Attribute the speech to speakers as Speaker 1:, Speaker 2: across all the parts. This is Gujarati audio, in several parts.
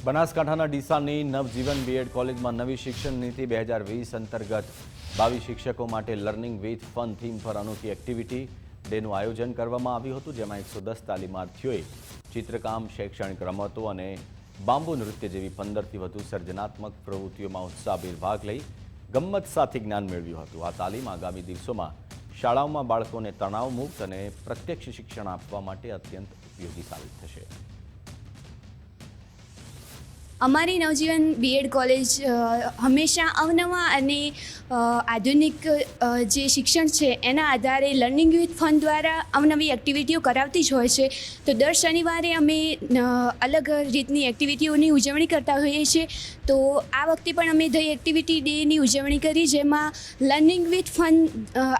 Speaker 1: બનાસકાંઠાના ડીસાની નવજીવન બીએડ કોલેજમાં નવી શિક્ષણ નીતિ 2020 અંતર્ગત 22 શિક્ષકો માટે લર્નિંગ વિથ ફન થીમ પર અનોખી એક્ટિવિટી ડેનું આયોજન કરવામાં આવ્યું હતું, જેમાં 110 તાલીમાર્થીઓએ ચિત્રકામ, શૈક્ષણિક રમતો અને બાંબુ નૃત્ય જેવી 15થી વધુ સર્જનાત્મક પ્રવૃત્તિઓમાં ઉત્સાહભેર ભાગ લઈ ગમ્મત સાથે જ્ઞાન મેળવ્યું હતું। આ તાલીમ આગામી દિવસોમાં શાળાઓમાં બાળકોને તણાવમુક્ત અને પ્રત્યક્ષ શિક્ષણ આપવા માટે અત્યંત ઉપયોગી સાબિત થશે।
Speaker 2: અમારી નવજીવન બીએડ કોલેજ હંમેશા અવનવા અને આધુનિક જે શિક્ષણ છે એના આધારે લર્નિંગ વિથ ફન દ્વારા અવનવી એક્ટિવિટીઓ કરાવતી જ હોય છે। તો દર શનિવારે અમે અલગ રીતની એક્ટિવિટીઓની ઉજવણી કરતા હોઈએ છીએ। તો આ વખતે પણ અમે ધ એક્ટિવિટી ડેની ઉજવણી કરી, જેમાં લર્નિંગ વિથ ફન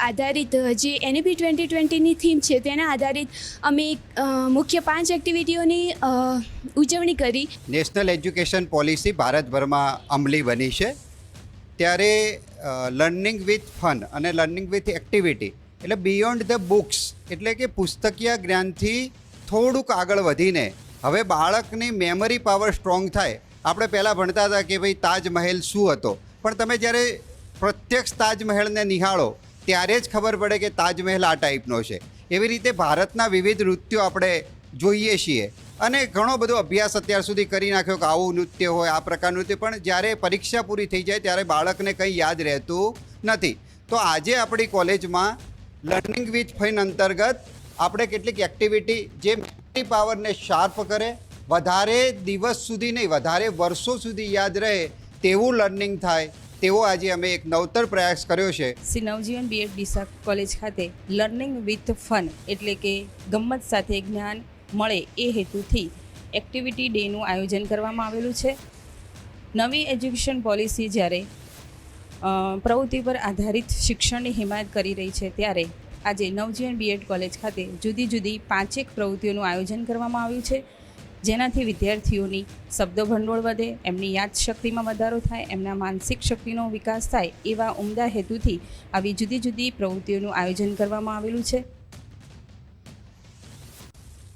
Speaker 2: આધારિત જે NEP 2020ની થીમ છે તેના આધારિત અમે મુખ્ય 5 એક્ટિવિટીઓની ઉજવણી કરી।
Speaker 3: નેશનલ એજ્યુકેશન પોલિસી ભારતભરમાં અમલી બની છે, ત્યારે લર્નિંગ વિથ ફન અને લર્નિંગ વિથ એક્ટિવિટી એટલે બિયોન્ડ ધ બુક્સ એટલે કે પુસ્તકીય જ્ઞાનથી થોડુંક આગળ વધીને હવે બાળકની મેમરી પાવર સ્ટ્રોંગ થાય। આપણે પહેલાં ભણતા હતા કે ભાઈ તાજમહેલ શું હતો, પણ તમે જ્યારે પ્રત્યક્ષ તાજમહેલને નિહાળો ત્યારે જ ખબર પડે કે તાજમહેલ આ ટાઈપનો છે। એવી રીતે ભારતના વિવિધ નૃત્યો આપણે જોઈએ છીએ અને ઘણો બધો અભ્યાસ અત્યાર સુધી કરી નાખ્યો કે આવું નૃત્ય હોય, આ પ્રકારનું નૃત્ય, પણ જ્યારે પરીક્ષા પૂરી થઈ જાય ત્યારે બાળકને કંઈ યાદ રહેતું નથી। તો આજે આપણી કોલેજમાં લર્નિંગ વિથ ફન અંતર્ગત આપણે કેટલીક એક્ટિવિટી જે મેમરી પાવરને શાર્પ કરે, વધારે દિવસ સુધી નહીં વધારે વર્ષો સુધી યાદ રહે તેવું લર્નિંગ થાય, તેવો આજે અમે એક નવતર પ્રયાસ કર્યો છે।
Speaker 4: શ્રી નવજીવન બીએડ ડીસા કોલેજ ખાતે લર્નિંગ વિથ ફન એટલે કે ગમ્મત સાથે જ્ઞાન મળે એ હેતુથી એક્ટિવિટી ડેનું આયોજન કરવામાં આવેલું છે। નવી એજ્યુકેશન પોલિસી જ્યારે પ્રવૃત્તિ પર આધારિત શિક્ષણની હિમાયત કરી રહી છે, ત્યારે આજે નવજીવન બીએડ કોલેજ ખાતે જુદી જુદી 5 પ્રવૃત્તિઓનું આયોજન કરવામાં આવ્યું છે, જેનાથી વિદ્યાર્થીઓની શબ્દ ભંડોળ વધે, એમની યાદશક્તિમાં વધારો થાય, એમના માનસિક શક્તિનો વિકાસ થાય, એવા ઉમદા હેતુથી આવી જુદી જુદી પ્રવૃત્તિઓનું આયોજન કરવામાં આવેલું છે।